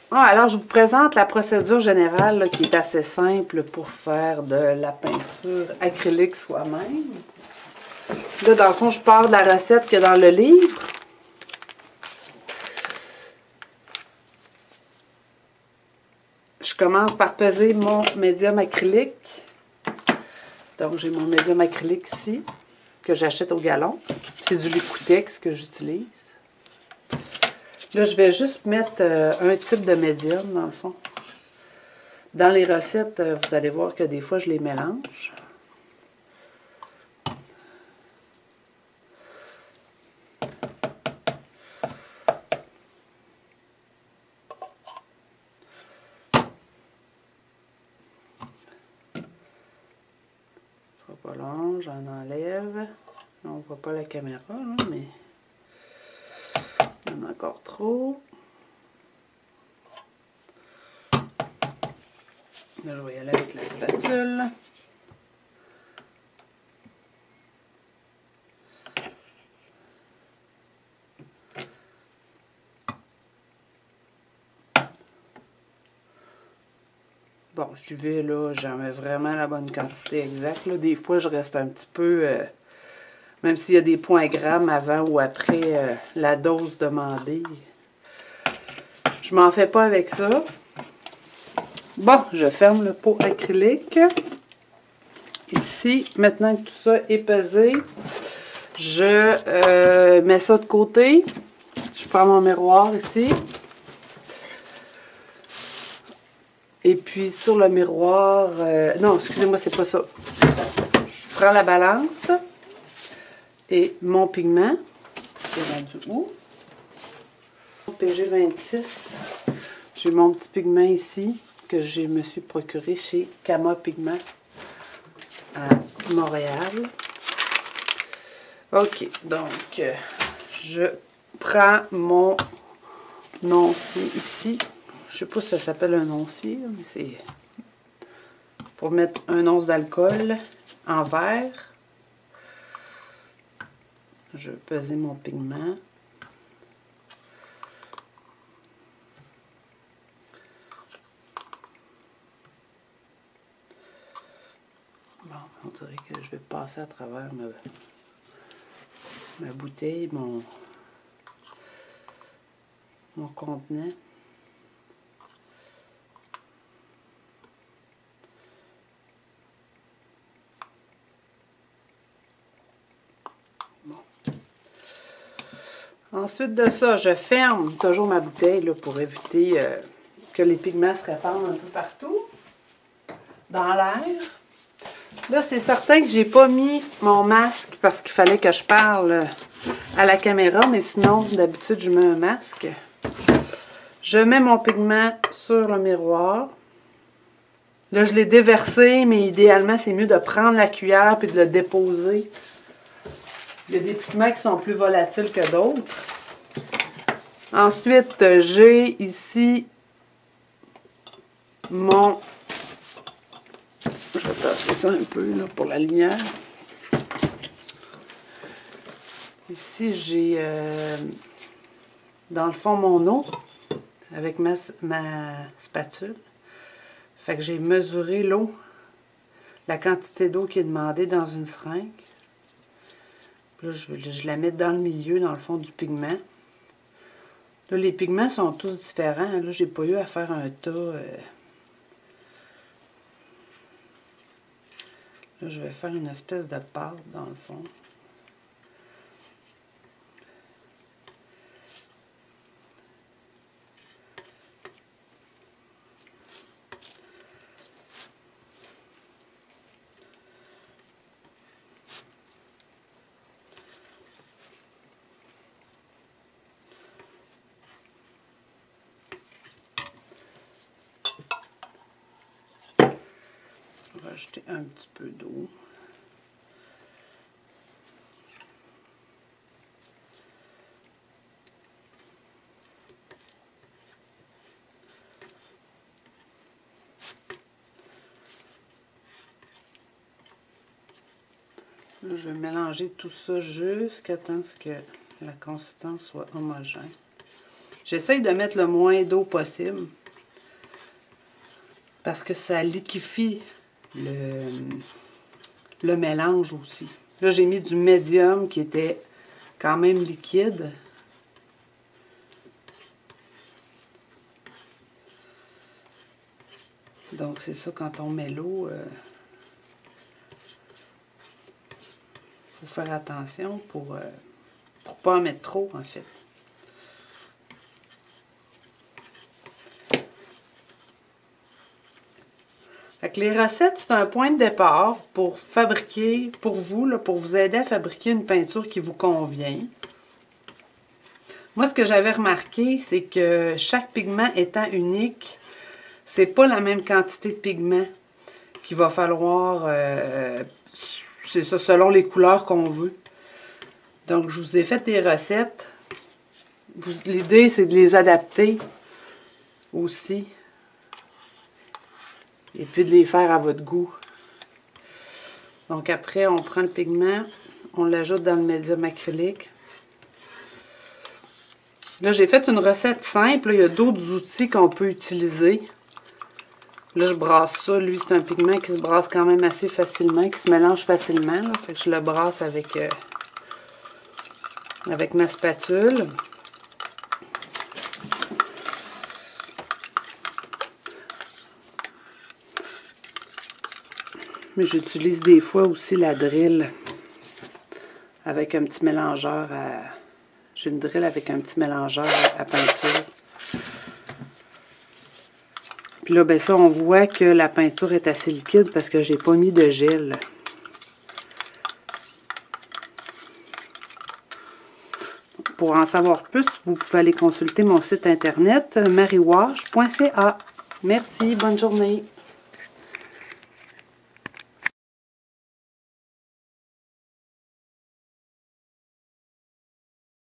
Ah, alors, je vous présente la procédure générale là, qui est assez simple pour faire de la peinture acrylique soi-même. Là, dans le fond, je pars de la recette qu'il y a dans le livre. Je commence par peser mon médium acrylique. Donc, j'ai mon médium acrylique ici, que j'achète au gallon. C'est du Liquitex que j'utilise. Là, je vais juste mettre un type de médium, dans le fond. Dans les recettes, vous allez voir que des fois, je les mélange. Ce sera pas long, j'en enlève. On ne voit pas la caméra, là, mais il y en a encore trop. Là, je vais y aller avec la spatule. Bon, je vais là, j'en mets vraiment la bonne quantité exacte. Là. Des fois, je reste un petit peu, même s'il y a des points grammes avant ou après la dose demandée. Je m'en fais pas avec ça. Bon, je ferme le pot acrylique. Ici, maintenant que tout ça est pesé, je mets ça de côté. Je prends mon miroir ici. Et puis sur le miroir, non, excusez-moi, c'est pas ça. Je prends la balance et mon pigment. C'est rendu où? PG26. J'ai mon petit pigment ici que je me suis procuré chez Kama Pigment à Montréal. Ok, donc je prends mon oncier ici. Je sais pas si ça s'appelle un oncier, mais c'est pour mettre un once d'alcool en verre. Je vais peser mon pigment. Bon, on dirait que je vais passer à travers ma bouteille, mon contenant. Bon. Ensuite de ça, je ferme toujours ma bouteille là, pour éviter que les pigments se répandent un peu partout dans l'air. Là, c'est certain que j'ai pas mis mon masque parce qu'il fallait que je parle à la caméra, mais sinon, d'habitude, je mets un masque. Je mets mon pigment sur le miroir. Là, je l'ai déversé, mais idéalement, c'est mieux de prendre la cuillère et de le déposer. Il y a des pigments qui sont plus volatiles que d'autres. Ensuite, j'ai ici mon... Je vais tasser ça un peu là, pour la lumière. Ici, j'ai dans le fond mon eau avec ma spatule. Fait que j'ai mesuré l'eau, la quantité d'eau qui est demandée dans une seringue. Là, je la mets dans le milieu, dans le fond du pigment. Là, les pigments sont tous différents. Là, j'ai pas eu à faire un tas. Là, je vais faire une espèce de pâte dans le fond. Je vais rajouter un petit peu d'eau. Là, je vais mélanger tout ça jusqu'à temps que la consistance soit homogène. J'essaye de mettre le moins d'eau possible parce que ça liquéfie le mélange aussi. Là, j'ai mis du médium qui était quand même liquide. Donc, c'est ça, quand on met l'eau, faut faire attention pour pas en mettre trop, en fait. Fait que les recettes, c'est un point de départ pour fabriquer, pour vous, là, pour vous aider à fabriquer une peinture qui vous convient. Moi, ce que j'avais remarqué, c'est que chaque pigment étant unique, c'est pas la même quantité de pigment qu'il va falloir, c'est ça, selon les couleurs qu'on veut. Donc, je vous ai fait des recettes. L'idée, c'est de les adapter aussi. Et puis de les faire à votre goût. Donc après, on prend le pigment, on l'ajoute dans le médium acrylique. Là, j'ai fait une recette simple. Il y a d'autres outils qu'on peut utiliser. Là, je brasse ça. Lui, c'est un pigment qui se brasse quand même assez facilement, qui se mélange facilement. Là. Fait que je le brasse avec ma spatule. Mais j'utilise des fois aussi la drill avec un petit mélangeur à... J'ai une drill avec un petit mélangeur à peinture. Puis là, ben ça, on voit que la peinture est assez liquide parce que j'ai pas mis de gel. Pour en savoir plus, vous pouvez aller consulter mon site internet mariewash.ca. Merci, bonne journée.